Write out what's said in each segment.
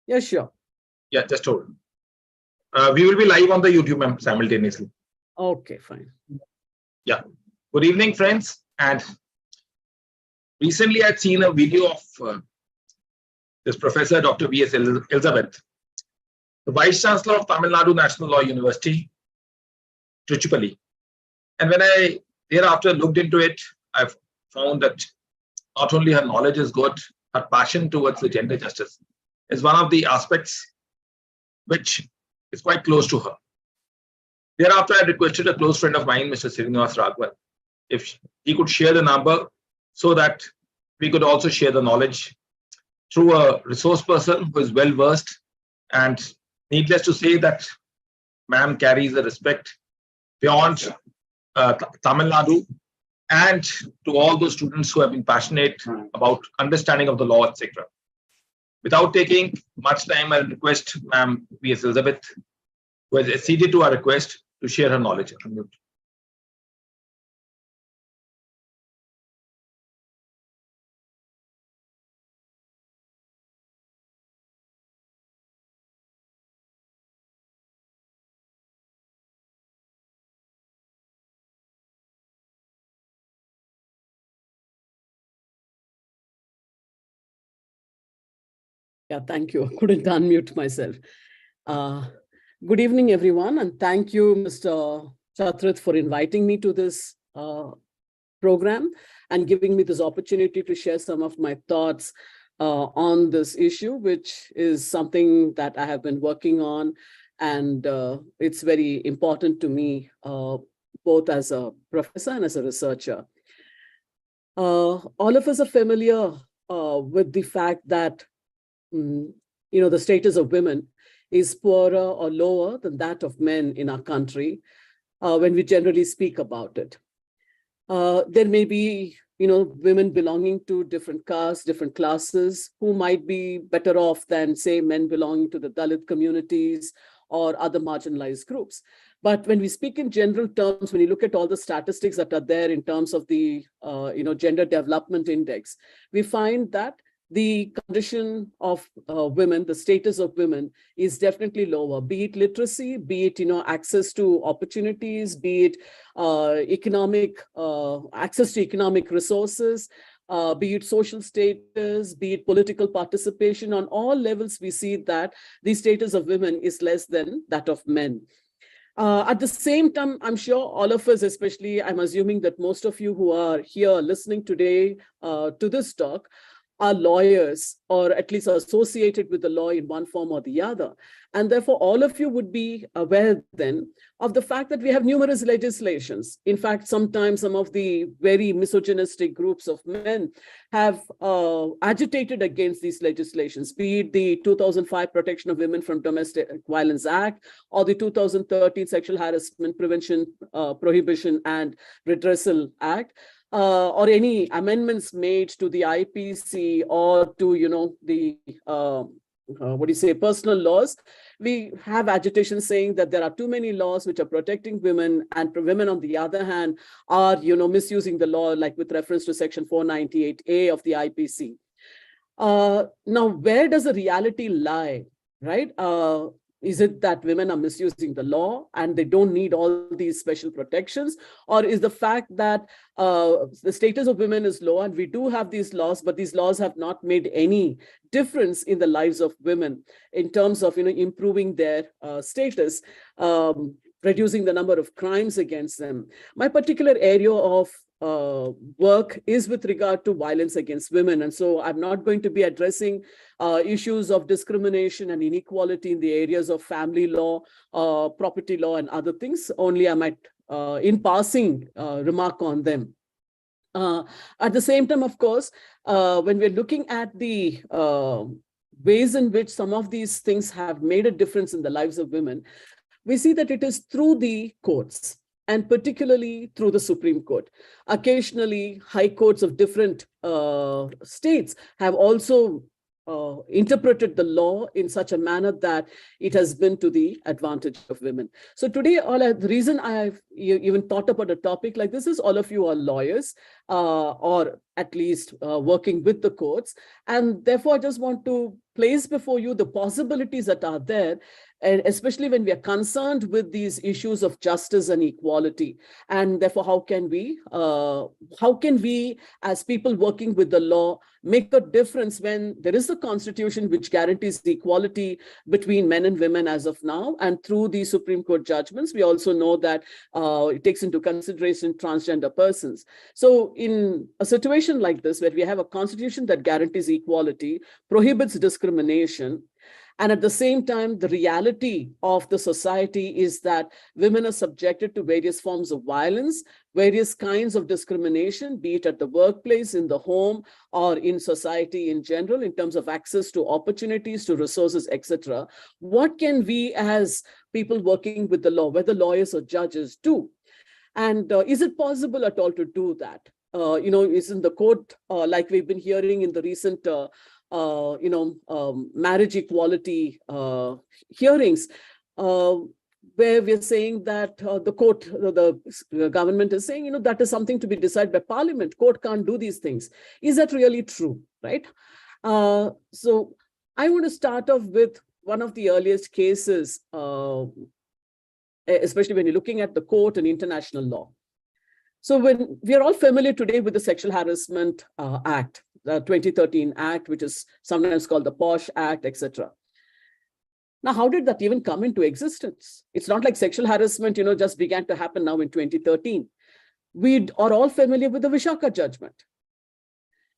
Yeah, sure. Yeah, just hold. We will be live on the YouTube simultaneously. Okay, fine. Yeah. Good evening, friends. And recently I'd seen a video of this Professor Dr. V.S.Elizabeth, the Vice Chancellor of Tamil Nadu National Law University, Trichypalli. And when I thereafter looked into it, I've found that not only her knowledge is good, her passion towards the gender justice is one of the aspects which is quite close to her. Thereafter, I requested a close friend of mine, Mr. Srinivas Raghavan, if he could share the number so that we could also share the knowledge through a resource person who is well versed. And needless to say that ma'am carries a respect beyond Tamil Nadu and to all those students who have been passionate about understanding of the law, etc. Without taking much time, I'll request Ma'am V.S.Elizabeth, who has acceded to our request, to share her knowledge. Yeah, thank you. I couldn't unmute myself. Good evening, everyone, and thank you, Mr. Chatrath, for inviting me to this program and giving me this opportunity to share some of my thoughts on this issue, which is something that I have been working on, and it's very important to me, both as a professor and as a researcher. All of us are familiar with the fact that the status of women is poorer or lower than that of men in our country when we generally speak about it. There may be, women belonging to different castes, different classes, who might be better off than, say, men belonging to the Dalit communities or other marginalized groups. But when we speak in general terms, when you look at all the statistics that are there in terms of the, Gender Development Index, we find that the condition of women, the status of women is definitely lower, be it literacy, be it, access to opportunities, be it access to economic resources, be it social status, be it political participation. On all levels, we see that the status of women is less than that of men. At the same time, I'm sure all of us, especially, I'm assuming that most of you who are here listening today to this talk, are lawyers, or at least associated with the law in one form or the other. And therefore, all of you would be aware then of the fact that we have numerous legislations. In fact, sometimes some of the very misogynistic groups of men have agitated against these legislations, be it the 2005 Protection of Women from Domestic Violence Act, or the 2013 Sexual Harassment Prevention, Prohibition and Redressal Act, or any amendments made to the IPC or to, the personal laws. We have agitation saying that there are too many laws which are protecting women, and women, on the other hand, are, misusing the law, like with reference to Section 498A of the IPC. Now, where does the reality lie, right? Is it that women are misusing the law and they don't need all these special protections? Or is the fact that the status of women is low and we do have these laws, but these laws have not made any difference in the lives of women in terms of, improving their status, reducing the number of crimes against them? My particular area of work is with regard to violence against women. And so I'm not going to be addressing issues of discrimination and inequality in the areas of family law, property law, and other things. Only I might, in passing, remark on them. At the same time, of course, when we're looking at the ways in which some of these things have made a difference in the lives of women, we see that it is through the courts, and particularly through the Supreme Court. Occasionally, high courts of different states have also interpreted the law in such a manner that it has been to the advantage of women. So today, the reason I've even thought about a topic like this is all of you are lawyers. or at least working with the courts. And therefore, I just want to place before you the possibilities that are there, and especially when we are concerned with these issues of justice and equality. And therefore, how can we, as people working with the law, make a difference when there is a constitution which guarantees the equality between men and women as of now, and through the Supreme Court judgments, we also know that it takes into consideration transgender persons. So in a situation like this, where we have a constitution that guarantees equality, prohibits discrimination, and at the same time, the reality of the society is that women are subjected to various forms of violence, various kinds of discrimination, be it at the workplace, in the home, or in society in general, in terms of access to opportunities, to resources, etc. What can we as people working with the law, whether lawyers or judges, do? And is it possible at all to do that? Isn't the court, like we've been hearing in the recent marriage equality hearings, where we're saying that the government is saying, that is something to be decided by Parliament. Court can't do these things. Is that really true, right? So I want to start off with one of the earliest cases, especially when you're looking at the court and international law. So when we are all familiar today with the Sexual Harassment Act, the 2013 Act, which is sometimes called the POSH Act, etc. Now, how did that even come into existence? It's not like sexual harassment, just began to happen now in 2013. We are all familiar with the Vishaka judgment.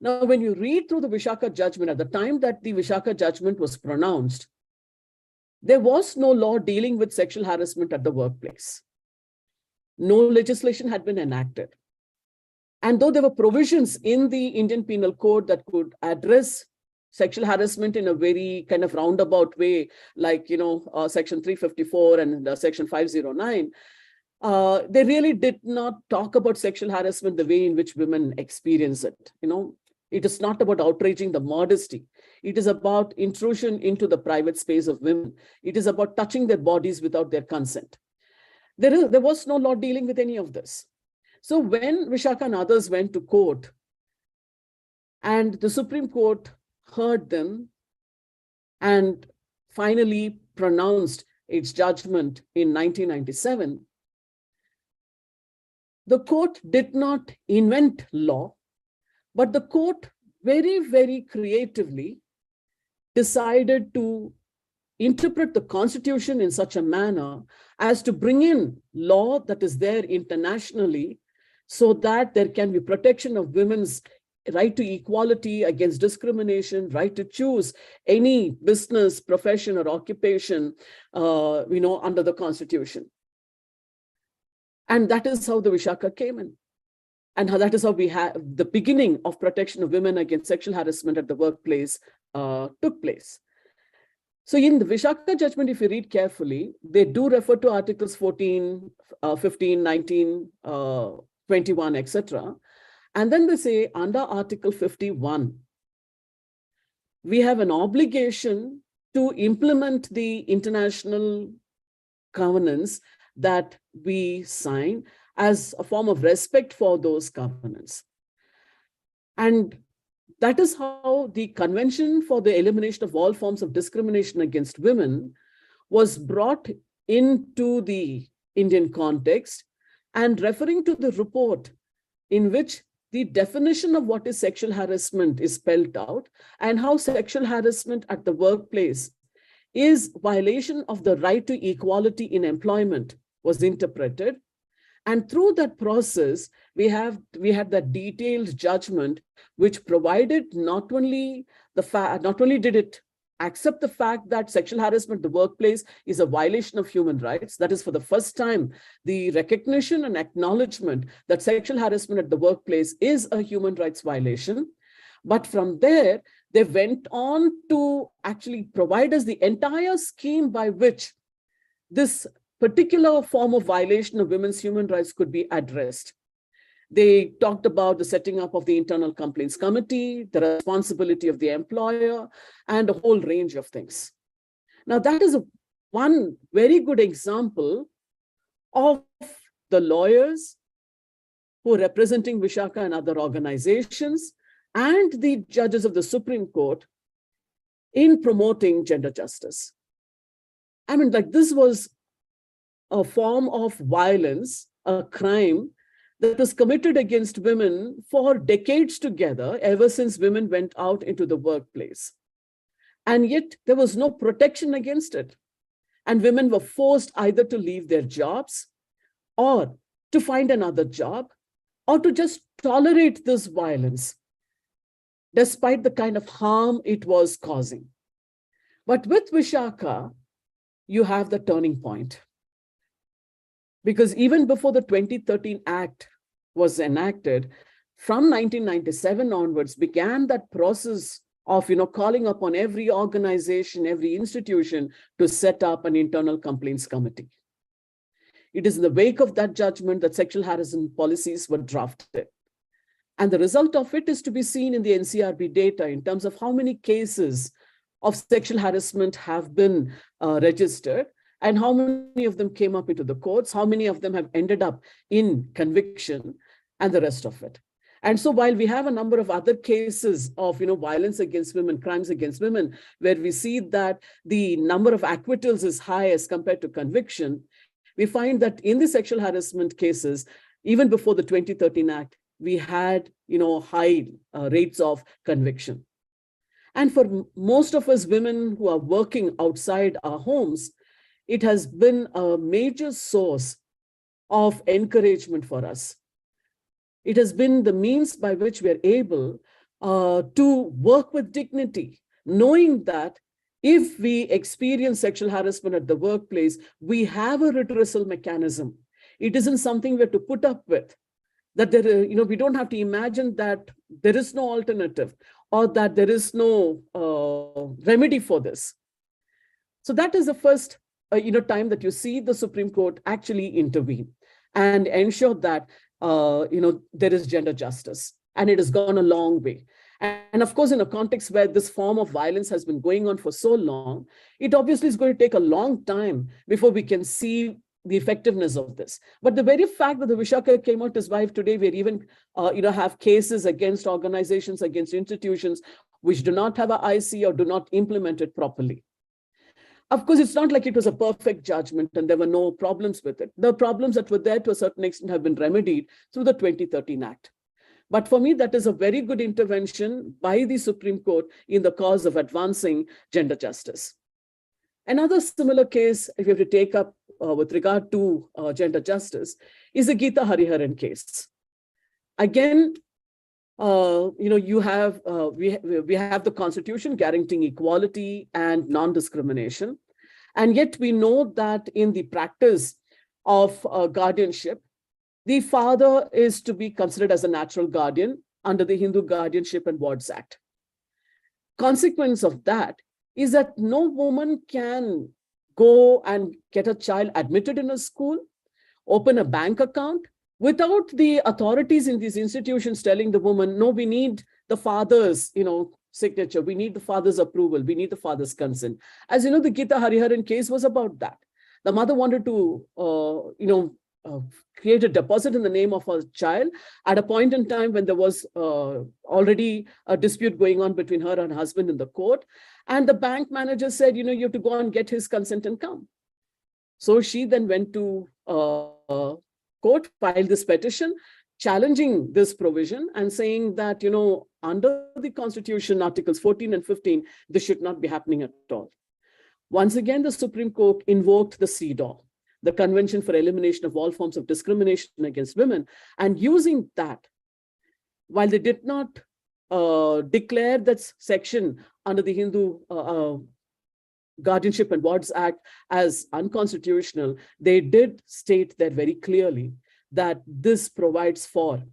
Now, when you read through the Vishaka judgment, at the time that the Vishaka judgment was pronounced, there was no law dealing with sexual harassment at the workplace. No legislation had been enacted. And though there were provisions in the Indian Penal Code that could address sexual harassment in a very kind of roundabout way, like, Section 354 and Section 509, they really did not talk about sexual harassment the way in which women experience it. It is not about outraging the modesty. It is about intrusion into the private space of women. It is about touching their bodies without their consent. There was no law dealing with any of this. So when Vishaka and others went to court, and the Supreme Court heard them and finally pronounced its judgment in 1997, the court did not invent law, but the court very, very creatively decided to interpret the Constitution in such a manner as to bring in law that is there internationally, so that there can be protection of women's right to equality against discrimination, right to choose any business, profession, or occupation, under the Constitution. And that is how the Vishaka came in. And that is how we have the beginning of protection of women against sexual harassment at the workplace took place. So in the Vishaka judgment, if you read carefully, they do refer to Articles 14, 15, 19, 21, etc. And then they say under Article 51, we have an obligation to implement the international covenants that we sign as a form of respect for those covenants. And that is how the Convention for the Elimination of All Forms of Discrimination Against Women was brought into the Indian context, and referring to the report in which the definition of what is sexual harassment is spelled out, and how sexual harassment at the workplace is violation of the right to equality in employment was interpreted. And through that process, we had that detailed judgment, which provided not only did it accept the fact that sexual harassment in the workplace is a violation of human rights. That is, for the first time, the recognition and acknowledgement that sexual harassment at the workplace is a human rights violation. But from there, they went on to actually provide us the entire scheme by which this particular form of violation of women's human rights could be addressed. They talked about the setting up of the Internal Complaints Committee, the responsibility of the employer, and a whole range of things. Now, that is one very good example of the lawyers who are representing Vishaka and other organizations, and the judges of the Supreme Court in promoting gender justice. I mean, like, this was a form of violence, a crime that was committed against women for decades together, ever since women went out into the workplace. And yet there was no protection against it. And women were forced either to leave their jobs or to find another job or to just tolerate this violence, despite the kind of harm it was causing. But with Vishaka, you have the turning point. Because even before the 2013 Act was enacted, from 1997 onwards began that process of calling upon every organization, every institution to set up an internal complaints committee. It is in the wake of that judgment that sexual harassment policies were drafted. And the result of it is to be seen in the NCRB data in terms of how many cases of sexual harassment have been registered, and how many of them came up into the courts, how many of them have ended up in conviction, and the rest of it. And so while we have a number of other cases of violence against women, crimes against women, where we see that the number of acquittals is high as compared to conviction, we find that in the sexual harassment cases, even before the 2013 Act, we had high rates of conviction. And for most of us women who are working outside our homes, it has been a major source of encouragement for us. It has been the means by which we are able to work with dignity, knowing that if we experience sexual harassment at the workplace, we have a redressal mechanism. It isn't something we have to put up with, that we don't have to imagine that there is no alternative or that there is no remedy for this. So that is the first time that you see the Supreme Court actually intervene and ensure that there is gender justice, and it has gone a long way. And of course, in a context where this form of violence has been going on for so long, it obviously is going to take a long time before we can see the effectiveness of this. But the very fact that the Vishaka came out as wife today, we even have cases against organizations, against institutions which do not have an IC or do not implement it properly. Of course, it's not like it was a perfect judgment and there were no problems with it. The problems that were there to a certain extent have been remedied through the 2013 Act. But for me, that is a very good intervention by the Supreme Court in the cause of advancing gender justice. Another similar case, if you have to take up with regard to gender justice, is the Geeta Hariharan case. Again, we have the Constitution guaranteeing equality and non-discrimination. And yet we know that in the practice of guardianship, the father is to be considered as a natural guardian under the Hindu Guardianship and Wards Act. Consequence of that is that no woman can go and get a child admitted in a school, open a bank account, without the authorities in these institutions telling the woman, no, we need the father's, signature, we need the father's approval, we need the father's consent. As you know, the Geeta Hariharan case was about that. The mother wanted to, create a deposit in the name of her child at a point in time when there was already a dispute going on between her and her husband in the court. And the bank manager said, you have to go and get his consent and come. So she then went to court, filed this petition, challenging this provision and saying that, under the Constitution, Articles 14 and 15, this should not be happening at all. Once again, the Supreme Court invoked the CEDAW, the Convention for Elimination of All Forms of Discrimination Against Women, and using that, while they did not declare that section under the Hindu Guardianship and Wards Act as unconstitutional, they did state that very clearly that this provides for,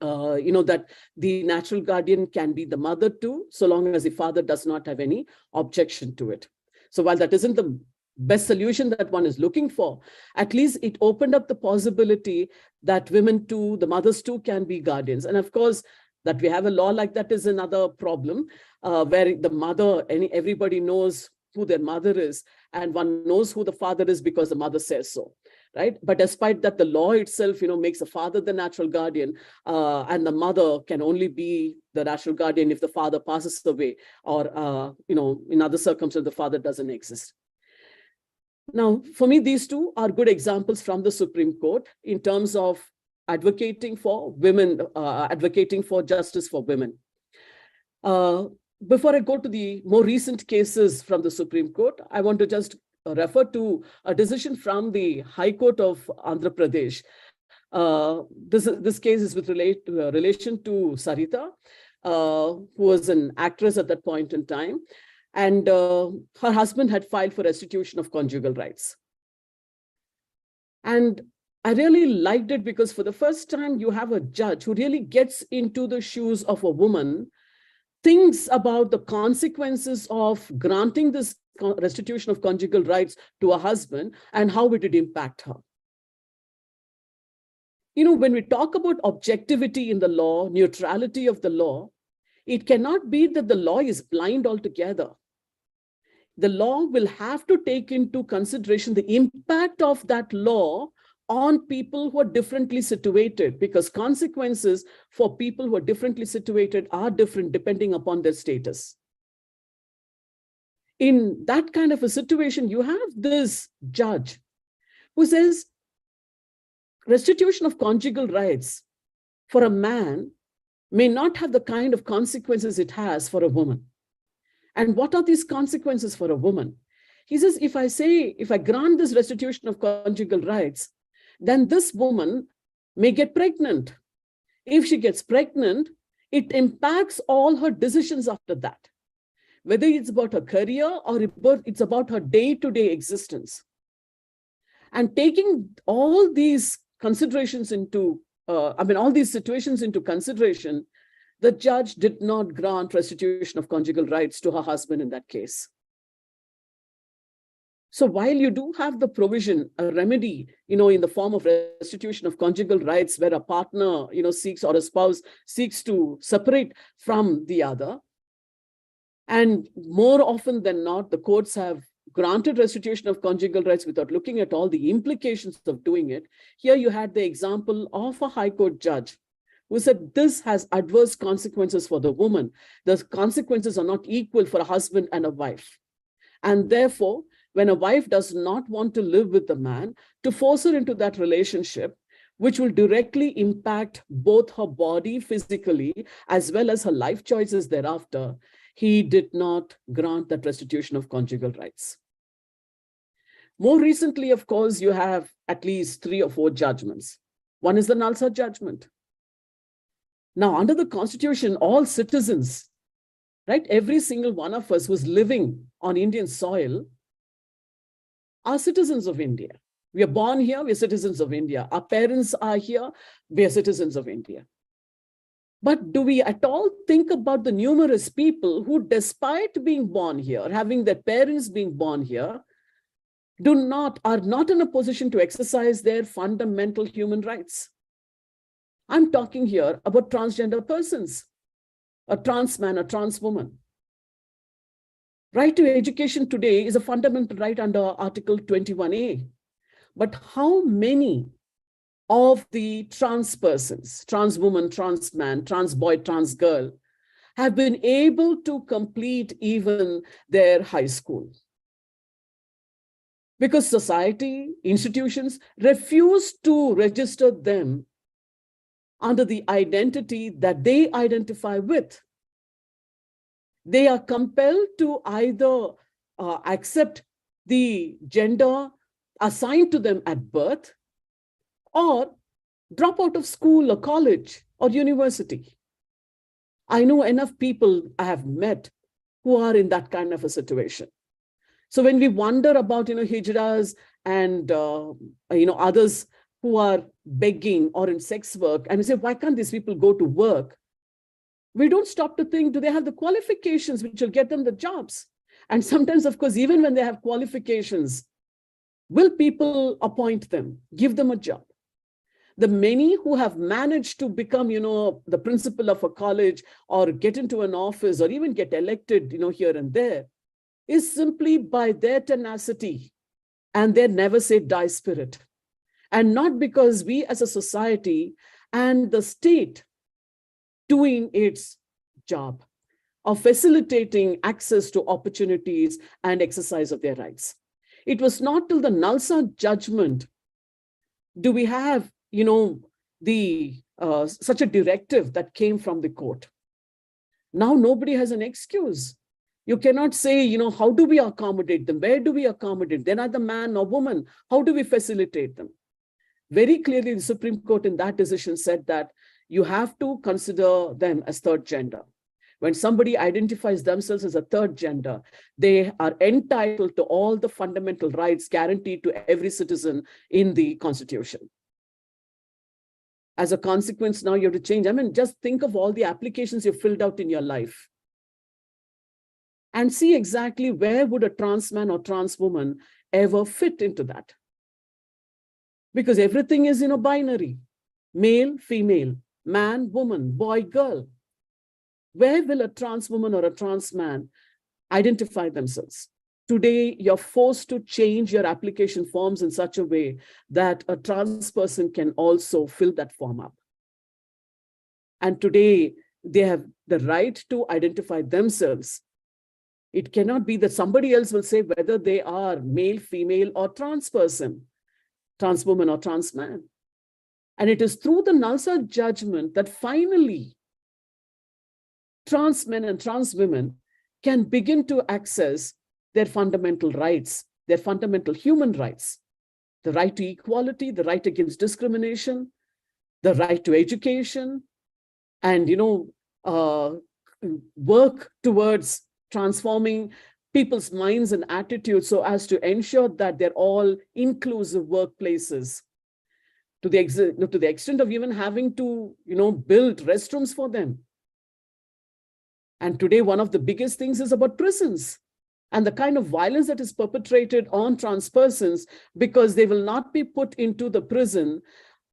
that the natural guardian can be the mother too, so long as the father does not have any objection to it. So while that isn't the best solution that one is looking for, at least it opened up the possibility that women too, the mothers too, can be guardians. And of course, that we have a law like that is another problem, where the mother, everybody knows who their mother is, and one knows who the father is because the mother says so. right? But despite that, the law itself, makes the father the natural guardian, and the mother can only be the natural guardian if the father passes away, or, in other circumstances, the father doesn't exist. Now, for me, these two are good examples from the Supreme Court in terms of advocating for women, advocating for justice for women. Before I go to the more recent cases from the Supreme Court, I want to just refer to a decision from the High Court of Andhra Pradesh. This case is with relation to Sarita, who was an actress at that point in time. And her husband had filed for restitution of conjugal rights. And I really liked it because for the first time, you have a judge who really gets into the shoes of a woman, thinks about the consequences of granting this restitution of conjugal rights to a husband and how it would impact her. When we talk about objectivity in the law, neutrality of the law, it cannot be that the law is blind altogether. The law will have to take into consideration the impact of that law on people who are differently situated, because consequences for people who are differently situated are different depending upon their status. In that kind of a situation, you have this judge who says restitution of conjugal rights for a man may not have the kind of consequences it has for a woman. And what are these consequences for a woman? He says, if I grant this restitution of conjugal rights, then this woman may get pregnant. If she gets pregnant, it impacts all her decisions after that, whether it's about her career or it's about her day-to-day existence. And taking all these considerations all these situations into consideration, the judge did not grant restitution of conjugal rights to her husband in that case. So while you do have the provision, a remedy, in the form of restitution of conjugal rights where a partner, seeks, or a spouse seeks to separate from the other, and more often than not, the courts have granted restitution of conjugal rights without looking at all the implications of doing it. Here you had the example of a High Court judge who said this has adverse consequences for the woman. The consequences are not equal for a husband and a wife. And therefore, when a wife does not want to live with the man, to force her into that relationship, which will directly impact both her body physically as well as her life choices thereafter, he did not grant that restitution of conjugal rights. More recently, of course, you have at least 3 or 4 judgments. One is the Nalsa judgment. Now, under the Constitution, all citizens, right, every single one of us who's living on Indian soil are citizens of India. We are born here, we are citizens of India. Our parents are here, we are citizens of India. But do we at all think about the numerous people who, despite being born here, having their parents being born here, are not in a position to exercise their fundamental human rights? I'm talking here about transgender persons, a trans man, a trans woman. Right to education today is a fundamental right under Article 21A. But how many of the trans persons, trans woman, trans man, trans boy, trans girl, have been able to complete even their high school? Because society, institutions refuse to register them under the identity that they identify with. They are compelled to either accept the gender assigned to them at birth or drop out of school or college or university. I know enough people I have met who are in that kind of a situation. So when we wonder about, hijras and, others who are begging or in sex work, and we say, why can't these people go to work? We don't stop to think, do they have the qualifications which will get them the jobs? And sometimes, of course, even when they have qualifications, will people appoint them, give them a job? The many who have managed to become, the principal of a college or get into an office or even get elected, here and there, is simply by their tenacity and their never say die spirit. and not because we as a society and the state doing its job of facilitating access to opportunities and exercise of their rights. It was not till the Nalsa judgment do we have, such a directive that came from the court. Now nobody has an excuse. You cannot say, how do we accommodate them? Where do we accommodate? They're neither man nor woman. How do we facilitate them? Very clearly, the Supreme Court in that decision said that you have to consider them as third gender. When somebody identifies themselves as a third gender, they are entitled to all the fundamental rights guaranteed to every citizen in the Constitution. As a consequence, now you have to change. Just think of all the applications you've filled out in your life and see exactly where would a trans man or trans woman ever fit into that. Because everything is binary, male, female, man, woman, boy, girl. Where will a trans woman or a trans man identify themselves? Today, you're forced to change your application forms in such a way that a trans person can also fill that form up. And today, they have the right to identify themselves. It cannot be that somebody else will say whether they are male, female, or trans person, trans woman, or trans man. And it is through the Nalsa judgment that finally trans men and trans women can begin to access their fundamental rights, their fundamental human rights, the right to equality, the right against discrimination, the right to education, and, work towards transforming people's minds and attitudes so as to ensure that they're all inclusive workplaces, to the extent of even having to, build restrooms for them. And today, one of the biggest things is about prisons and the kind of violence that is perpetrated on trans persons because they will not be put into the prison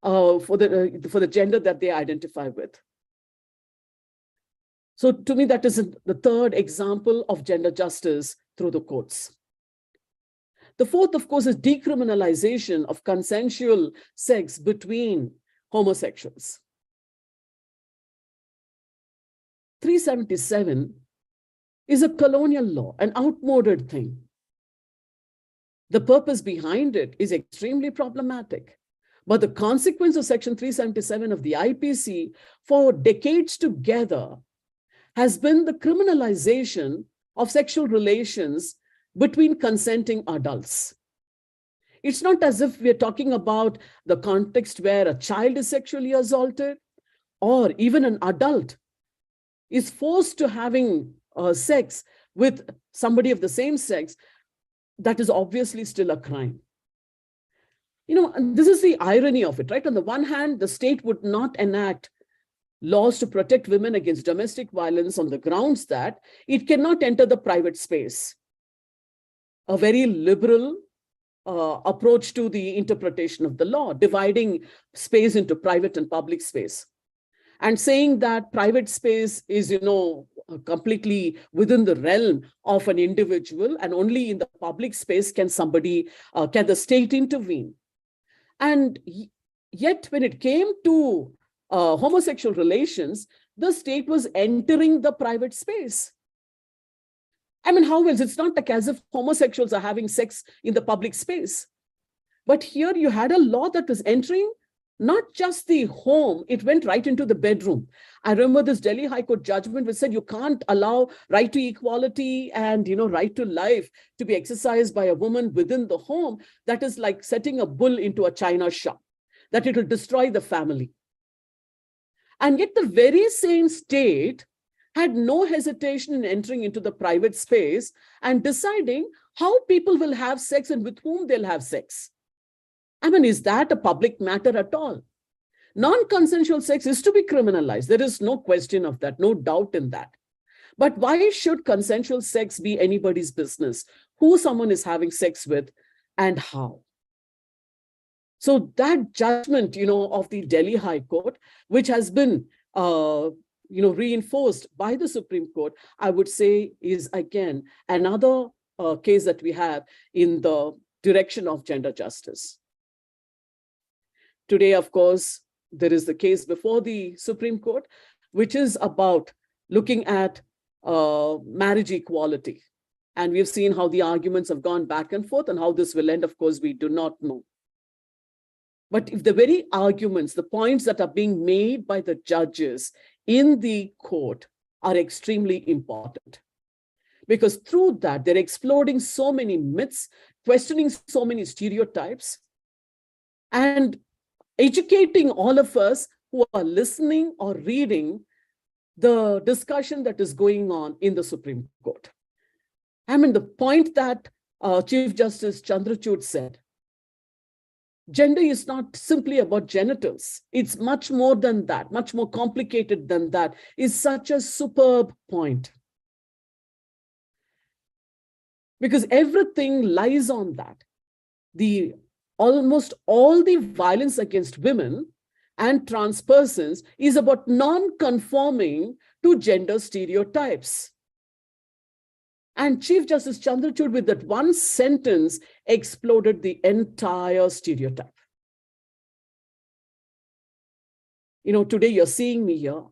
for the gender that they identify with. So to me, that is the third example of gender justice through the courts. The fourth, of course, is decriminalization of consensual sex between homosexuals. 377 is a colonial law, an outmoded thing. The purpose behind it is extremely problematic. But the consequence of Section 377 of the IPC for decades together has been the criminalization of sexual relations between consenting adults. It's not as if we're talking about the context where a child is sexually assaulted or even an adult is forced to having sex with somebody of the same sex. That is obviously still a crime. And this is the irony of it, right? On the one hand, the state would not enact laws to protect women against domestic violence on the grounds that it cannot enter the private space. A very liberal approach to the interpretation of the law, dividing space into private and public space, and saying that private space is, completely within the realm of an individual, and only in the public space can the state intervene. And yet, when it came to homosexual relations, the state was entering the private space. How else? It's not like as if homosexuals are having sex in the public space. But here you had a law that was entering not just the home, it went right into the bedroom. I remember this Delhi High Court judgment which said you can't allow right to equality and right to life to be exercised by a woman within the home. That is like setting a bull into a china shop, that it will destroy the family. And yet the very same state had no hesitation in entering into the private space and deciding how people will have sex and with whom they'll have sex. Is that a public matter at all? Non-consensual sex is to be criminalized. There is no question of that, no doubt in that. But why should consensual sex be anybody's business? Who someone is having sex with and how? So that judgment, of the Delhi High Court, which has been, reinforced by the Supreme Court, I would say is again another case that we have in the direction of gender justice. Today, of course, there is the case before the Supreme Court, which is about looking at marriage equality. And we've seen how the arguments have gone back and forth, and how this will end, of course, we do not know. But if the very arguments, the points that are being made by the judges in the court are extremely important, because through that, they're exploding so many myths, questioning so many stereotypes, and educating all of us who are listening or reading the discussion that is going on in the Supreme Court. I mean, the point that Chief Justice Chandrachud said, gender is not simply about genitals. It's much more than that, much more complicated than that, is such a superb point. Because everything lies on that. Almost all the violence against women and trans persons is about non-conforming to gender stereotypes. And Chief Justice Chandrachud, with that one sentence, exploded the entire stereotype. You know, today you're seeing me here.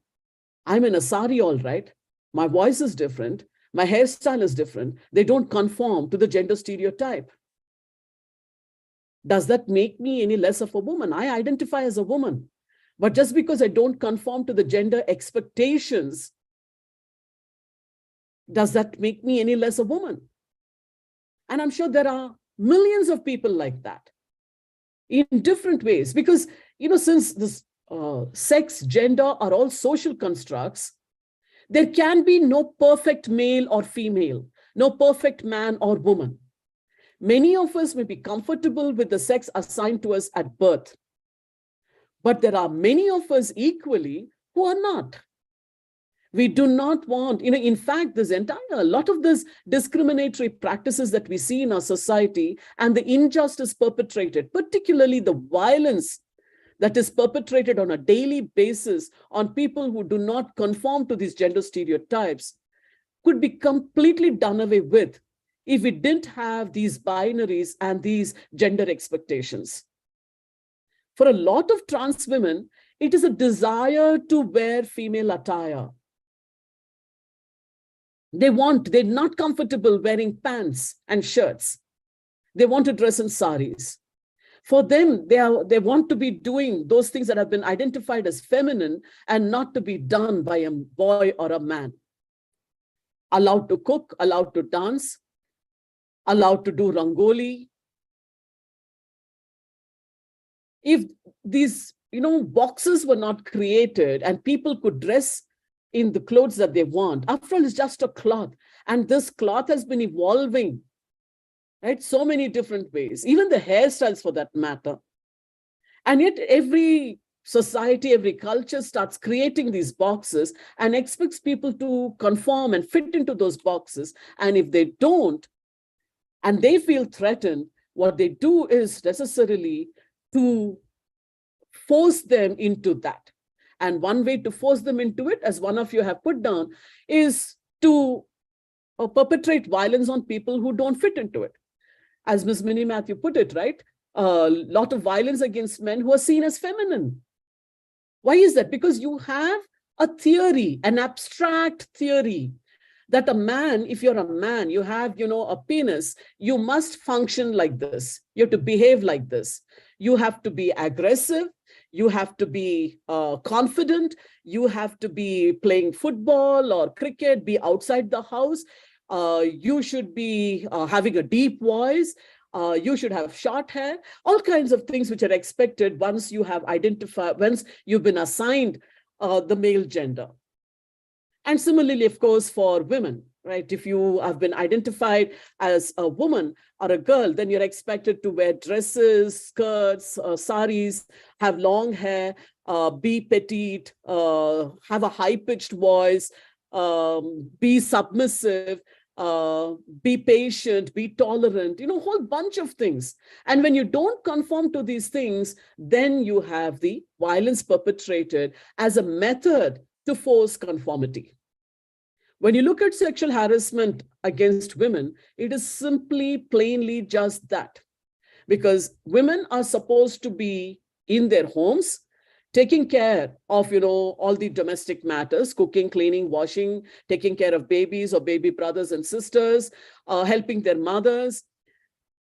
I'm in a sari, all right. My voice is different. My hairstyle is different. They don't conform to the gender stereotype. Does that make me any less of a woman? I identify as a woman. But just because I don't conform to the gender expectations, does that make me any less a woman? And I'm sure there are millions of people like that in different ways. Because, you know, since this sex, gender are all social constructs, there can be no perfect male or female, no perfect man or woman. Many of us may be comfortable with the sex assigned to us at birth, but there are many of us equally who are not. We do not want, you know, in fact, a lot of this discriminatory practices that we see in our society and the injustice perpetrated, particularly the violence that is perpetrated on a daily basis on people who do not conform to these gender stereotypes, could be completely done away with if we didn't have these binaries and these gender expectations. For a lot of trans women, it is a desire to wear female attire. They're not comfortable wearing pants and shirts. They want to dress in saris. For them, they want to be doing those things that have been identified as feminine and not to be done by a boy or a man. Allowed to cook, allowed to dance, allowed to do rangoli. If these, boxes were not created and people could dress in the clothes that they want, after all, it's just a cloth. And this cloth has been evolving, right? So many different ways, even the hairstyles for that matter. And yet every society, every culture starts creating these boxes and expects people to conform and fit into those boxes. And if they don't, and they feel threatened, what they do is necessarily to force them into that. And one way to force them into it, as one of you have put down, is to perpetrate violence on people who don't fit into it. As Ms. Minnie Matthew put it, right? A lot of violence against men who are seen as feminine. Why is that? Because you have a theory, an abstract theory, that a man, if you're a man, you have, a penis, you must function like this. You have to behave like this. You have to be aggressive. You have to be confident. You have to be playing football or cricket, be outside the house. You should be having a deep voice. You should have short hair, all kinds of things which are expected once you have identified, once you've been assigned the male gender. And similarly, of course, for women, right? If you have been identified as a woman or a girl, then you're expected to wear dresses, skirts, saris, have long hair, be petite, have a high-pitched voice, be submissive, be patient, be tolerant, a whole bunch of things. And when you don't conform to these things, then you have the violence perpetrated as a method to force conformity. When you look at sexual harassment against women, it is simply plainly just that. Because women are supposed to be in their homes, taking care of, all the domestic matters, cooking, cleaning, washing, taking care of babies or baby brothers and sisters, helping their mothers.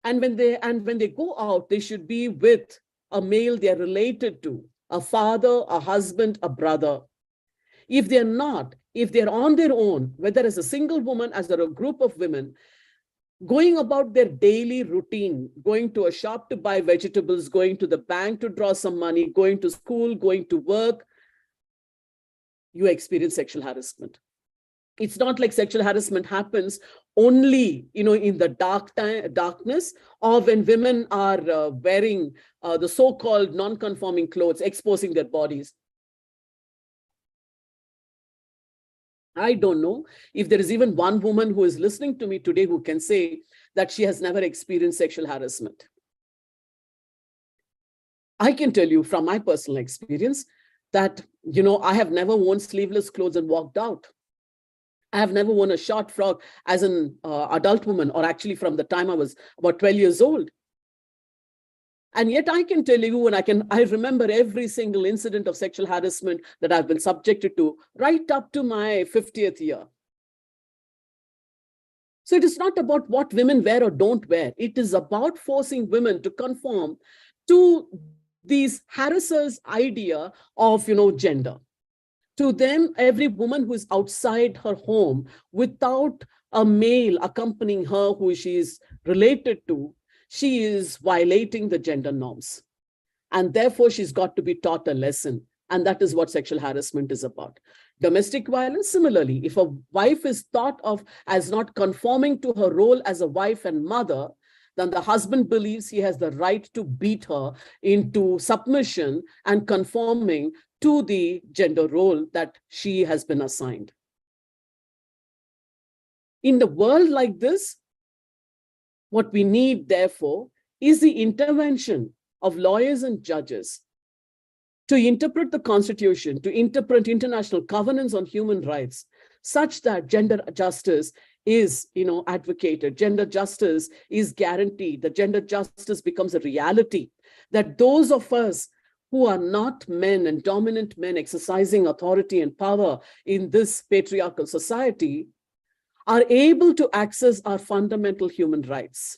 And when they go out, they should be with a male they're related to, a father, a husband, a brother. If they're not, if they're on their own, whether as a single woman, as a group of women, going about their daily routine, going to a shop to buy vegetables, going to the bank to draw some money, going to school, going to work, you experience sexual harassment. It's not like sexual harassment happens only, in the darkness, or when women are wearing the so-called non-conforming clothes, exposing their bodies. I don't know if there is even one woman who is listening to me today who can say that she has never experienced sexual harassment. I can tell you from my personal experience that, I have never worn sleeveless clothes and walked out. I have never worn a short frock as an adult woman, or actually from the time I was about 12 years old. And yet I can tell you, and I remember every single incident of sexual harassment that I've been subjected to right up to my 50th year. So it is not about what women wear or don't wear. It is about forcing women to conform to these harassers' idea of, gender. To them, every woman who is outside her home without a male accompanying her who she is related to, she is violating the gender norms. And therefore, she's got to be taught a lesson. And that is what sexual harassment is about. Domestic violence, similarly, if a wife is thought of as not conforming to her role as a wife and mother, then the husband believes he has the right to beat her into submission and conforming to the gender role that she has been assigned. In the world like this, what we need, therefore, is the intervention of lawyers and judges to interpret the Constitution, to interpret international covenants on human rights, such that gender justice is, advocated, gender justice is guaranteed, that gender justice becomes a reality, that those of us who are not men and dominant men exercising authority and power in this patriarchal society are able to access our fundamental human rights.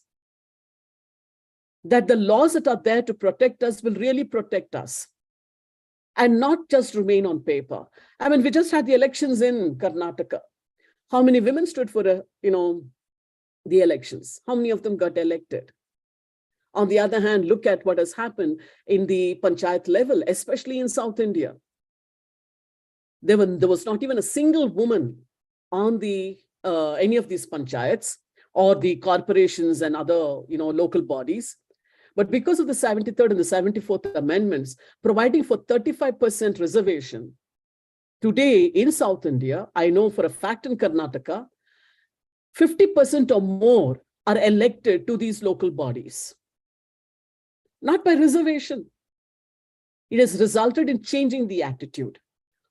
That the laws that are there to protect us will really protect us and not just remain on paper. I mean, we just had the elections in Karnataka. How many women stood for, the elections? How many of them got elected? On the other hand, look at what has happened in the panchayat level, especially in South India. There was not even a single woman on the any of these panchayats or the corporations and other local bodies. But because of the 73rd and the 74th amendments providing for 35% reservation, today in South India, I know for a fact in Karnataka, 50% or more are elected to these local bodies. Not by reservation. It has resulted in changing the attitude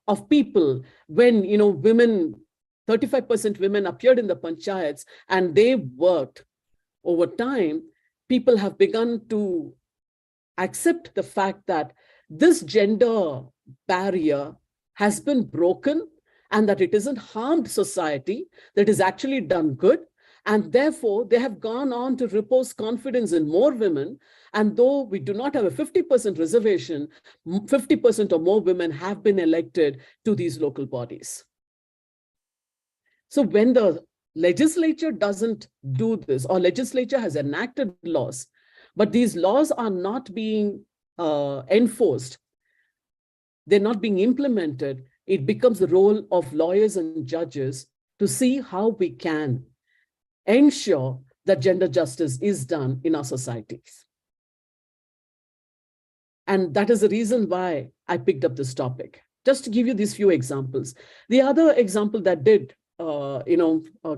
of people when, women, 35% women appeared in the panchayats and they worked. Over time, people have begun to accept the fact that this gender barrier has been broken and that it isn't harmed society, that is actually done good. And therefore, they have gone on to repose confidence in more women. And though we do not have a 50% reservation, 50% or more women have been elected to these local bodies. So when the legislature doesn't do this, or legislature has enacted laws, but these laws are not being enforced, they're not being implemented, it becomes the role of lawyers and judges to see how we can ensure that gender justice is done in our societies. And that is the reason why I picked up this topic, just to give you these few examples. The other example that did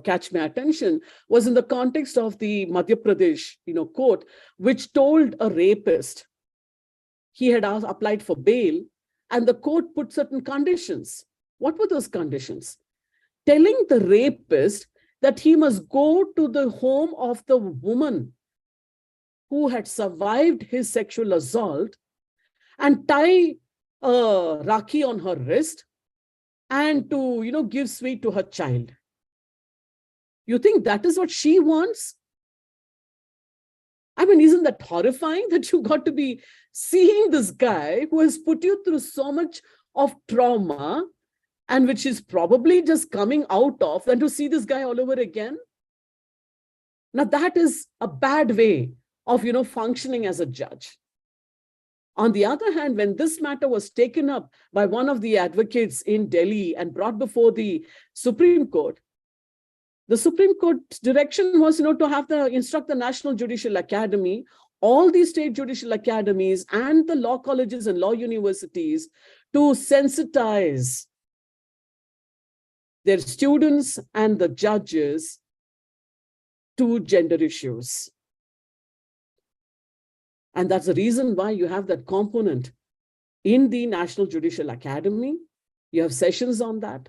catch my attention was in the context of the Madhya Pradesh, court, which told a rapist he had applied for bail, and the court put certain conditions. What were those conditions? Telling the rapist that he must go to the home of the woman who had survived his sexual assault and tie a rakhi on her wrist and to, give sweet to her child. You think that is what she wants? I mean, isn't that horrifying that you got to be seeing this guy who has put you through so much of trauma and which is probably just coming out of, and to see this guy all over again? Now, that is a bad way of, functioning as a judge. On the other hand, when this matter was taken up by one of the advocates in Delhi and brought before the Supreme Court, the Supreme Court's direction was, to instruct the National Judicial Academy, all the state judicial academies, and the law colleges and law universities to sensitize their students and the judges to gender issues. And that's the reason why you have that component in the National Judicial Academy. You have sessions on that,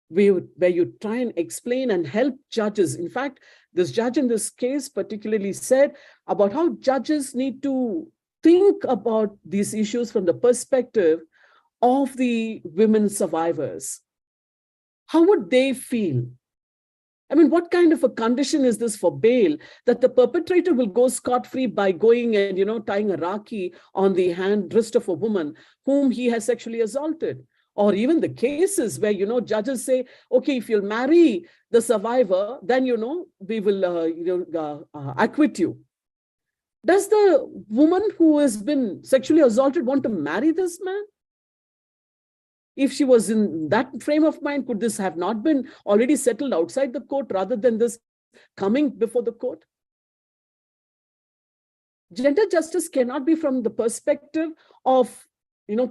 where you try and explain and help judges. In fact, this judge in this case particularly said about how judges need to think about these issues from the perspective of the women survivors. How would they feel? I mean, what kind of a condition is this for bail, that the perpetrator will go scot-free by going and, tying a rakhi on the wrist of a woman whom he has sexually assaulted? Or even the cases where, judges say, okay, if you'll marry the survivor, then, we will, acquit you. Does the woman who has been sexually assaulted want to marry this man? If she was in that frame of mind, could this have not been already settled outside the court rather than this coming before the court? Gender justice cannot be from the perspective of,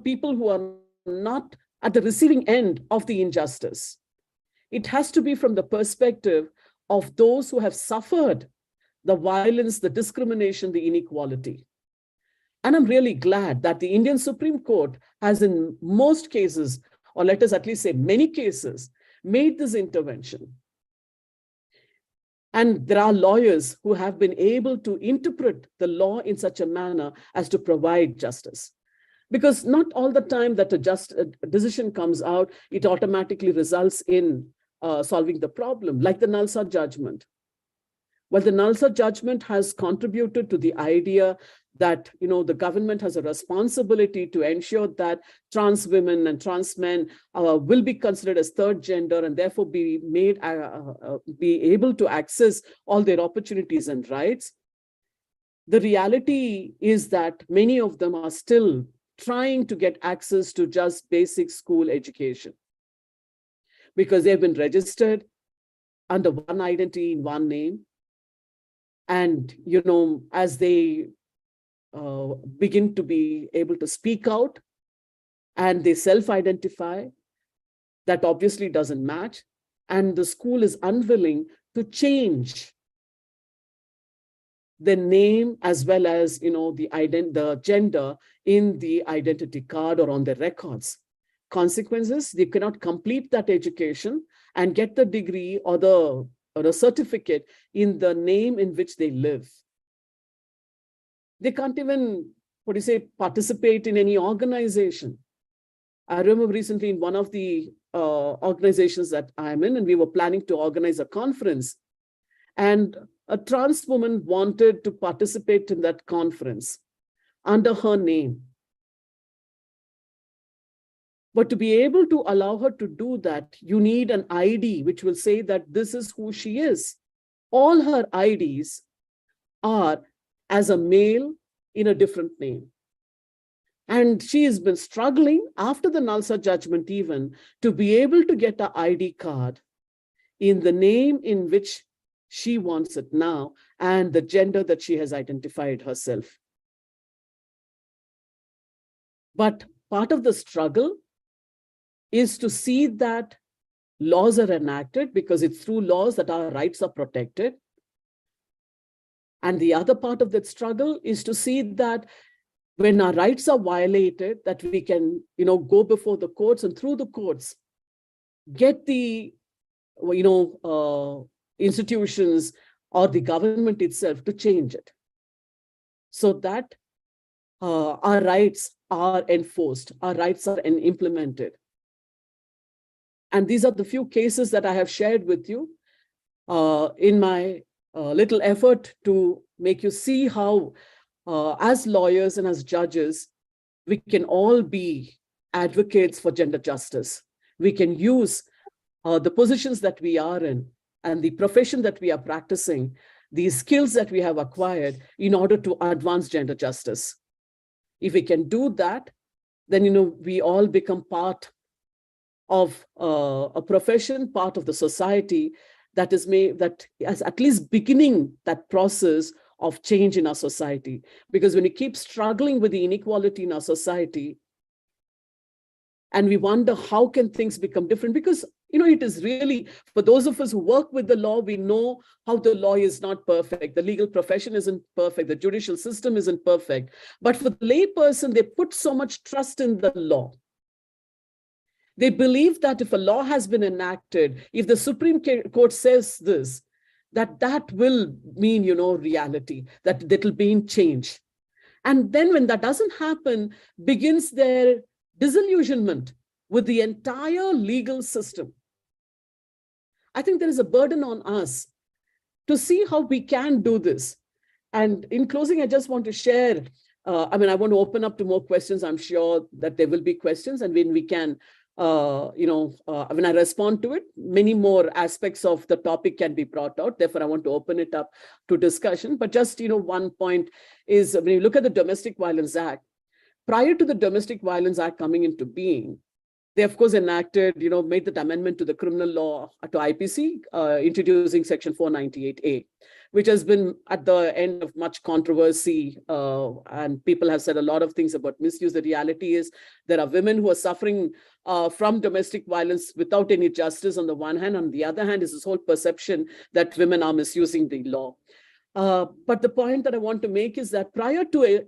people who are not at the receiving end of the injustice. It has to be from the perspective of those who have suffered the violence, the discrimination, the inequality. And I'm really glad that the Indian Supreme Court has, in most cases, or let us at least say many cases, made this intervention. And there are lawyers who have been able to interpret the law in such a manner as to provide justice. Because not all the time that a decision comes out, it automatically results in solving the problem, like the Nalsa judgment. Well, the Nalsa judgment has contributed to the idea that, the government has a responsibility to ensure that trans women and trans men will be considered as third gender and therefore be able to access all their opportunities and rights. The reality is that many of them are still trying to get access to just basic school education because they've been registered under one identity in one name. And, as they begin to be able to speak out and they self-identify, that obviously doesn't match. And the school is unwilling to change the name as well as, the gender in the identity card or on their records. Consequences, they cannot complete that education and get the degree or a certificate in the name in which they live. They can't even, participate in any organization. I remember recently in one of the organizations that I'm in, and we were planning to organize a conference, and a trans woman wanted to participate in that conference under her name. But to be able to allow her to do that, you need an ID which will say that this is who she is. All her IDs are as a male in a different name. And she has been struggling after the Nalsa judgment even to be able to get an ID card in the name in which she wants it now and the gender that she has identified herself. But part of the struggle is to see that laws are enacted because it's through laws that our rights are protected. And the other part of that struggle is to see that when our rights are violated, that we can, go before the courts and through the courts, get the, institutions or the government itself to change it so that our rights are enforced, our rights are implemented. And these are the few cases that I have shared with you in my little effort to make you see how, as lawyers and as judges, we can all be advocates for gender justice. We can use the positions that we are in and the profession that we are practicing, the skills that we have acquired in order to advance gender justice. If we can do that, then we all become part of a profession, part of the society that is at least beginning that process of change in our society. Because when we keep struggling with the inequality in our society, and we wonder how can things become different, because it is really, for those of us who work with the law, we know how the law is not perfect. The legal profession isn't perfect. The judicial system isn't perfect. But for the layperson, they put so much trust in the law. They believe that if a law has been enacted, if the Supreme Court says this, that will mean, reality, that will mean change. And then when that doesn't happen, begins their disillusionment with the entire legal system. I think there is a burden on us to see how we can do this. And in closing, I just want to share, I want to open up to more questions. I'm sure that there will be questions, and when we can, when I respond to it, many more aspects of the topic can be brought out. Therefore, I want to open it up to discussion. But just, one point is, when you look at the Domestic Violence Act, prior to the Domestic Violence Act coming into being, they, of course, enacted, made that amendment to the criminal law, to IPC, introducing Section 498A, which has been at the end of much controversy, and people have said a lot of things about misuse. The reality is there are women who are suffering from domestic violence without any justice on the one hand. On the other hand is this whole perception that women are misusing the law. But the point that I want to make is that prior to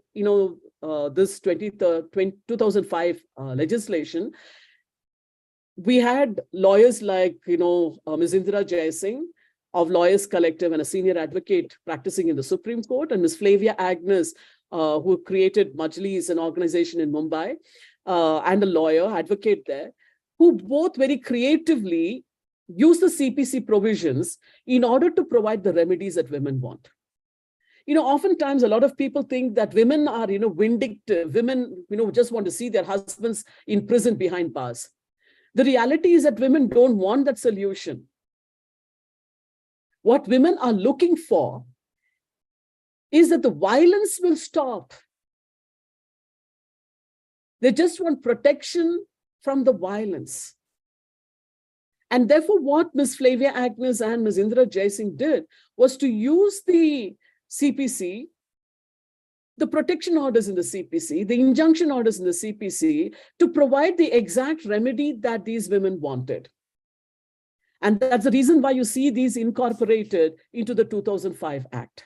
this 2005 legislation, we had lawyers like Ms. Indira Jaising of Lawyers Collective and a senior advocate practicing in the Supreme Court, and Ms. Flavia Agnes, who created Majlis, an organization in Mumbai, and a lawyer advocate there, who both very creatively use the CPC provisions in order to provide the remedies that women want. Oftentimes a lot of people think that women are, vindictive. Women, just want to see their husbands in prison behind bars. The reality is that women don't want that solution. What women are looking for is that the violence will stop. They just want protection from the violence. And therefore, what Ms. Flavia Agnes and Ms. Indira Jaising did was to use the CPC, the protection orders in the CPC, the injunction orders in the CPC, to provide the exact remedy that these women wanted. And that's the reason why you see these incorporated into the 2005 Act.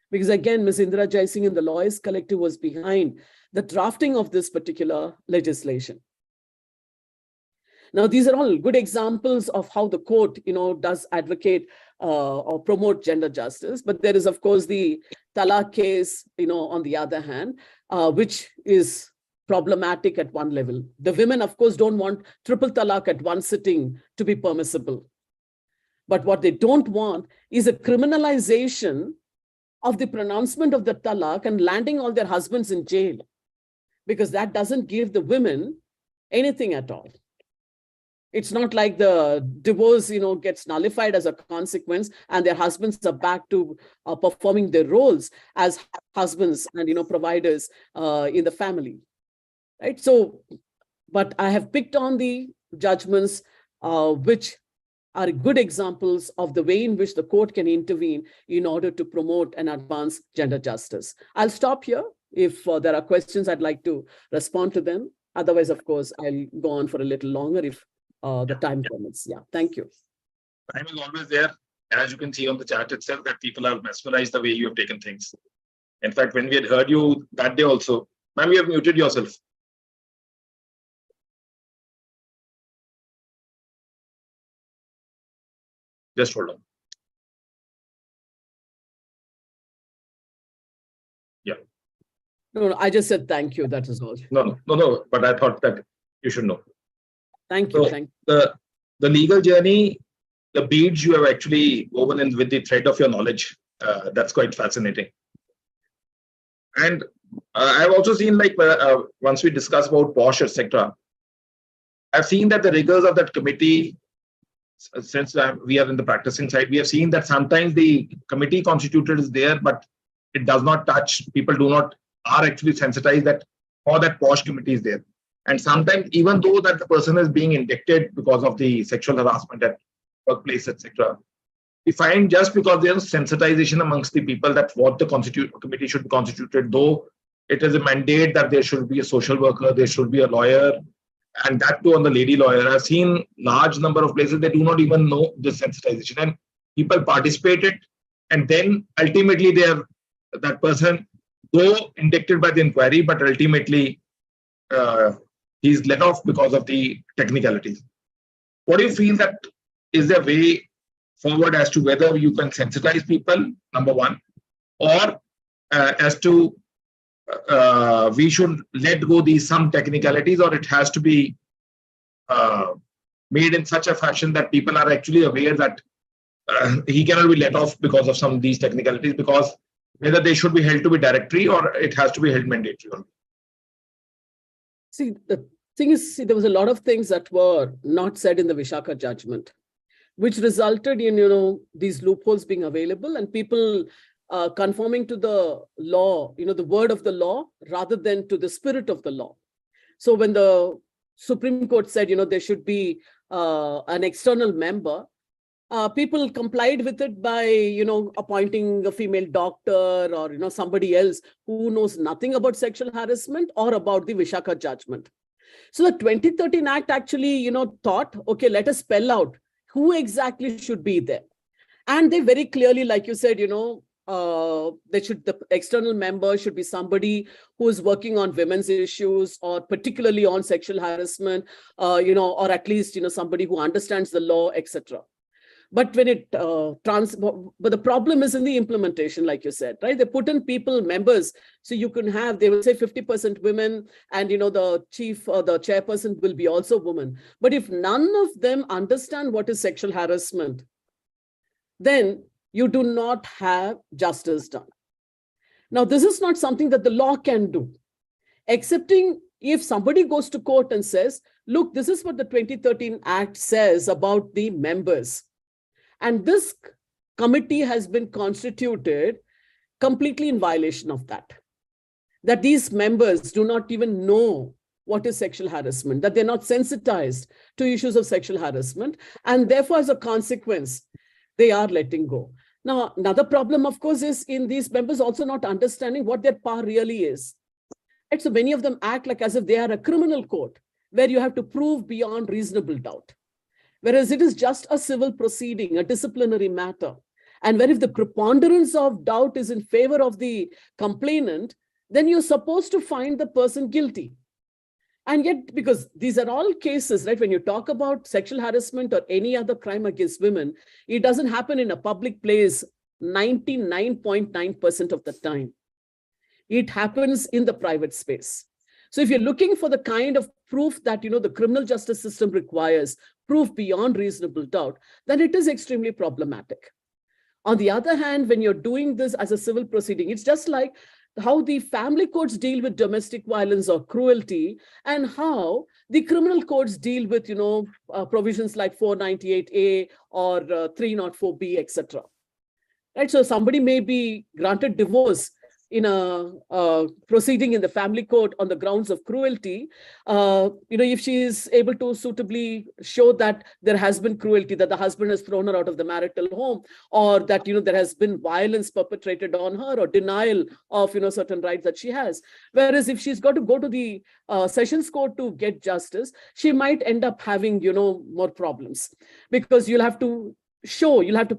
Because again, Ms. Indira Jaising and the Lawyers Collective was behind the drafting of this particular legislation. Now, these are all good examples of how the court, does advocate or promote gender justice. But there is, of course, the talaq case, on the other hand, which is problematic at one level. The women, of course, don't want triple talaq at one sitting to be permissible. But what they don't want is a criminalization of the pronouncement of the talaq and landing all their husbands in jail, because that doesn't give the women anything at all. It's not like the divorce, gets nullified as a consequence and their husbands are back to performing their roles as husbands and, providers in the family, right? So, but I have picked on the judgments which are good examples of the way in which the court can intervene in order to promote and advance gender justice. I'll stop here. If there are questions, I'd like to respond to them. Otherwise, of course, I'll go on for a little longer if the time permits. Yeah, thank you. Time is always there. As you can see on the chat itself, that people are mesmerized the way you have taken things. In fact, when we had heard you that day also, ma'am, you have muted yourself. Just hold on. Yeah. No, I just said thank you. That is all. No. But I thought that you should know. Thank you. So the legal journey, the beads you have actually woven in with the thread of your knowledge. That's quite fascinating. And I've also seen, like, once we discuss about POSH, etc., I've seen that the rigors of that committee, since we are in the practicing side, we have seen that sometimes the committee constituted is there, but it does not touch. People are actually sensitized that that POSH committee is there. And sometimes, even though that the person is being indicted because of the sexual harassment at workplace, etc., we find just because there's sensitization amongst the people that what the committee should be constituted, though it is a mandate that there should be a social worker, there should be a lawyer, and that too on the lady lawyer. I've seen large number of places they do not even know this sensitization, and people participated, and then ultimately that person, though indicted by the inquiry, but ultimately he's let off because of the technicalities. What do you feel that is the way forward as to whether you can sensitize people, number one, or as to we should let go some technicalities, or it has to be made in such a fashion that people are actually aware that he cannot be let off because of some of these technicalities, because whether they should be held to be directory or it has to be held mandatory. See, the thing is, there was a lot of things that were not said in the Vishaka judgment, which resulted in, these loopholes being available and people conforming to the law, the word of the law, rather than to the spirit of the law. So when the Supreme Court said, there should be an external member, people complied with it by, appointing a female doctor or, somebody else who knows nothing about sexual harassment or about the Vishaka judgment. So the 2013 Act actually, thought, okay, let us spell out who exactly should be there. And they very clearly, like you said, the external member should be somebody who is working on women's issues or particularly on sexual harassment, or at least, somebody who understands the law, etc. But when but the problem is in the implementation, like you said, right? They put in members. So you can they will say 50% women and, the chief or the chairperson will be also woman. But if none of them understand what is sexual harassment, then you do not have justice done. Now, this is not something that the law can do, excepting if somebody goes to court and says, look, this is what the 2013 Act says about the members. And this committee has been constituted completely in violation of that these members do not even know what is sexual harassment, that they're not sensitized to issues of sexual harassment, and therefore, as a consequence, they are letting go. Now, another problem, of course, is in these members also not understanding what their power really is. And so many of them act like as if they are a criminal court, where you have to prove beyond reasonable doubt. Whereas it is just a civil proceeding, a disciplinary matter. And where if the preponderance of doubt is in favor of the complainant, then you're supposed to find the person guilty. And yet, because these are all cases, right, when you talk about sexual harassment or any other crime against women, it doesn't happen in a public place 99.9% of the time. It happens in the private space. So if you're looking for the kind of proof that, the criminal justice system requires, proof beyond reasonable doubt, then it is extremely problematic. On the other hand, when you're doing this as a civil proceeding, it's just like how the family courts deal with domestic violence or cruelty, and how the criminal courts deal with, provisions like 498A or 304B, etc. Right? So somebody may be granted divorce in a proceeding in the family court on the grounds of cruelty, if she is able to suitably show that there has been cruelty, that the husband has thrown her out of the marital home, or that, there has been violence perpetrated on her, or denial of, certain rights that she has. Whereas if she's got to go to the sessions court to get justice, she might end up having, more problems, because you'll have to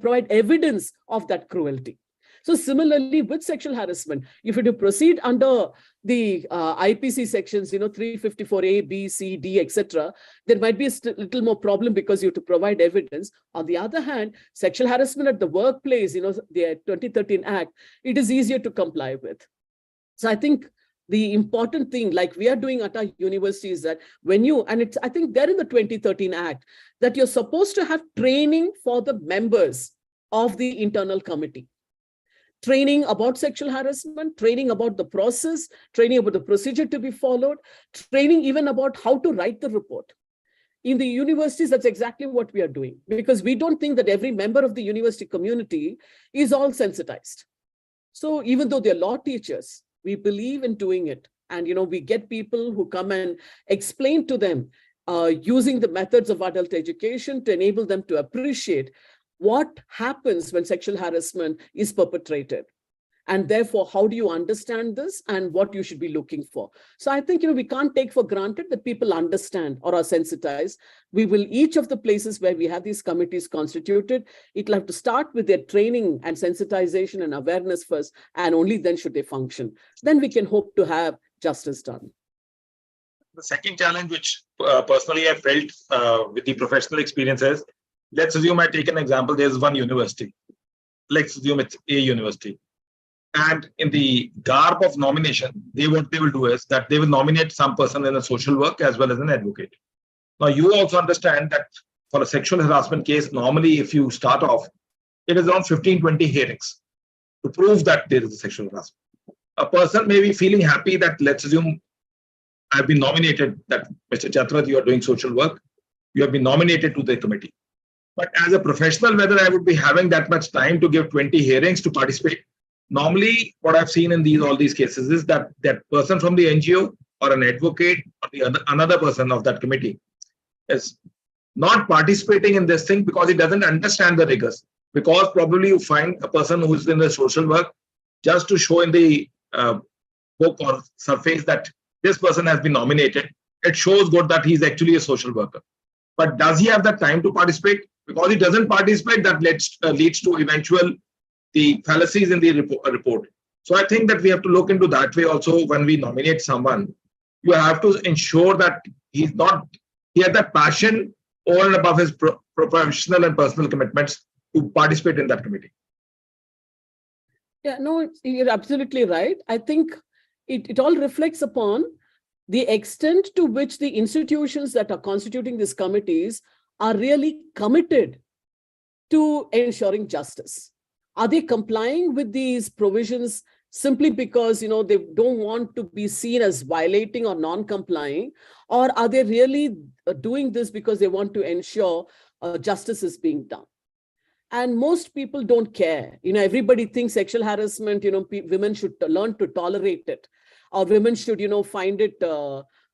provide evidence of that cruelty. So similarly with sexual harassment, if you do proceed under the IPC sections, 354A, B, C, D, etc., there might be a little more problem because you have to provide evidence. On the other hand, sexual harassment at the workplace, the 2013 Act, it is easier to comply with. So I think the important thing, like we are doing at our university, is that when you, and it's, I think they're in the 2013 Act, that you're supposed to have training for the members of the internal committee. Training about sexual harassment, training about the process, training about the procedure to be followed, training even about how to write the report. In the universities, that's exactly what we are doing, because we don't think that every member of the university community is all sensitized. So even though they're law teachers, we believe in doing it. And, we get people who come and explain to them using the methods of adult education to enable them to appreciate what happens when sexual harassment is perpetrated. And therefore, how do you understand this and what you should be looking for? So I think, we can't take for granted that people understand or are sensitized. We will, each of the places where we have these committees constituted, it'll have to start with their training and sensitization and awareness first, and only then should they function. Then we can hope to have justice done. The second challenge, which personally I felt with the professional experiences, let's assume I take an example. There's one university. Let's assume it's a university. And in the garb of nomination, what they will do is that they will nominate some person in a social work as well as an advocate. Now, you also understand that for a sexual harassment case, normally if you start off, it is around 15-20 hearings to prove that there is a sexual harassment. A person may be feeling happy that, let's assume, I've been nominated, that Mr. Chancellor, you are doing social work. You have been nominated to the committee. But as a professional, whether I would be having that much time to give 20 hearings to participate, normally what I've seen in all these cases is that that person from the NGO or an advocate or another person of that committee is not participating in this thing because he doesn't understand the rigors. Because probably you find a person who is in the social work just to show in the book or surface that this person has been nominated. It shows good that he's actually a social worker. But does he have the time to participate? Because he doesn't participate, that leads to eventual the fallacies in the report. So I think that we have to look into that way also when we nominate someone. You have to ensure that he has that passion over and above his professional and personal commitments to participate in that committee. Yeah, no, you're absolutely right. I think it all reflects upon the extent to which the institutions that are constituting these committees are really committed to ensuring justice. Are they complying with these provisions simply because, they don't want to be seen as violating or non-complying? Or are they really doing this because they want to ensure justice is being done? And most people don't care. Everybody thinks sexual harassment, women should learn to tolerate it. Or women should, find it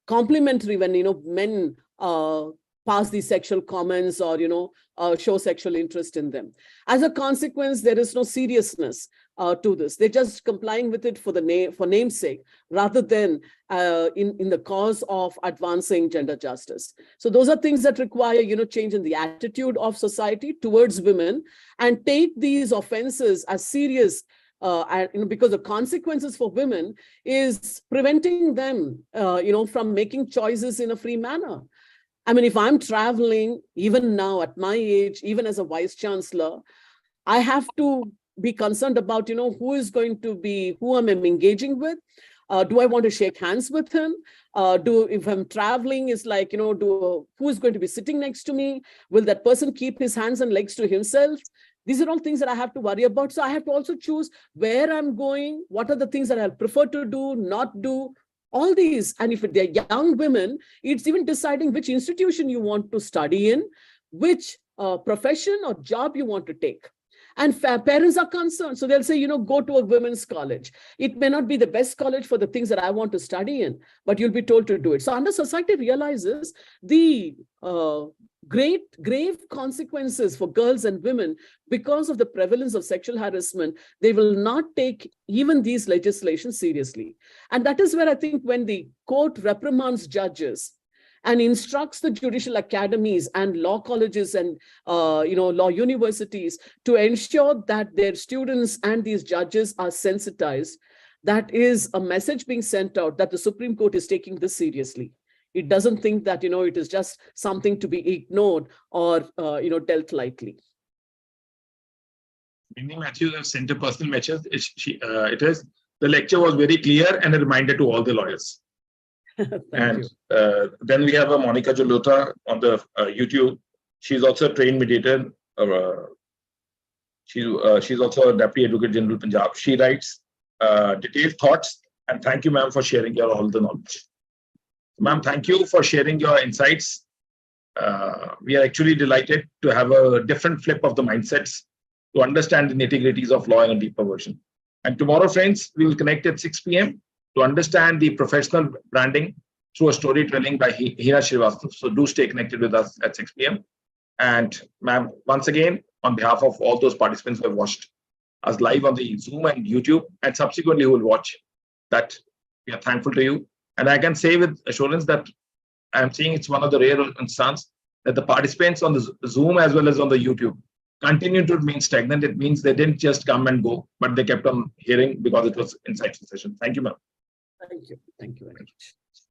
complimentary when, men pass these sexual comments or, show sexual interest in them. As a consequence, there is no seriousness to this. They're just complying with it for namesake, rather than in the cause of advancing gender justice. So those are things that require, change in the attitude of society towards women, and take these offenses as serious. Because the consequences for women is preventing them, from making choices in a free manner. I mean, if I'm traveling, even now at my age, even as a vice chancellor, I have to be concerned about, who I'm engaging with. Do I want to shake hands with him? If I'm traveling, it's like, who is going to be sitting next to me? Will that person keep his hands and legs to himself? These are all things that I have to worry about. So I have to also choose where I'm going, what are the things that I prefer to do, not do, all these. And if they're young women, it's even deciding which institution you want to study in, which profession or job you want to take. And parents are concerned. So they'll say, go to a women's college. It may not be the best college for the things that I want to study in, but you'll be told to do it. So under society realizes the grave consequences for girls and women because of the prevalence of sexual harassment, they will not take even these legislations seriously. And that is where I think when the court reprimands judges and instructs the judicial academies and law colleges and law universities to ensure that their students and these judges are sensitized, that is a message being sent out that the Supreme Court is taking this seriously. It doesn't think that, it is just something to be ignored or, dealt lightly. Many Matthews have sent a personal message. It is The lecture was very clear and a reminder to all the lawyers. Thank you. Then we have a Monica Jalota on the YouTube. She's also a trained mediator. She's also a Deputy Advocate General Punjab. She writes detailed thoughts, and thank you, ma'am, for sharing all the knowledge. Ma'am, thank you for sharing your insights. We are actually delighted to have a different flip of the mindsets to understand the nitty-gritties of law in a deeper version. And tomorrow, friends, we will connect at 6 p.m. to understand the professional branding through a storytelling by Hina Srivastava. So do stay connected with us at 6 p.m. And ma'am, once again, on behalf of all those participants who have watched us live on the Zoom and YouTube, and subsequently who will watch, that we are thankful to you. And I can say with assurance that I'm seeing it's one of the rare instances that the participants on the Zoom as well as on the YouTube continue to remain stagnant. It means they didn't just come and go, but they kept on hearing because it was insightful session. Thank you, ma'am. Thank you. Thank you very much.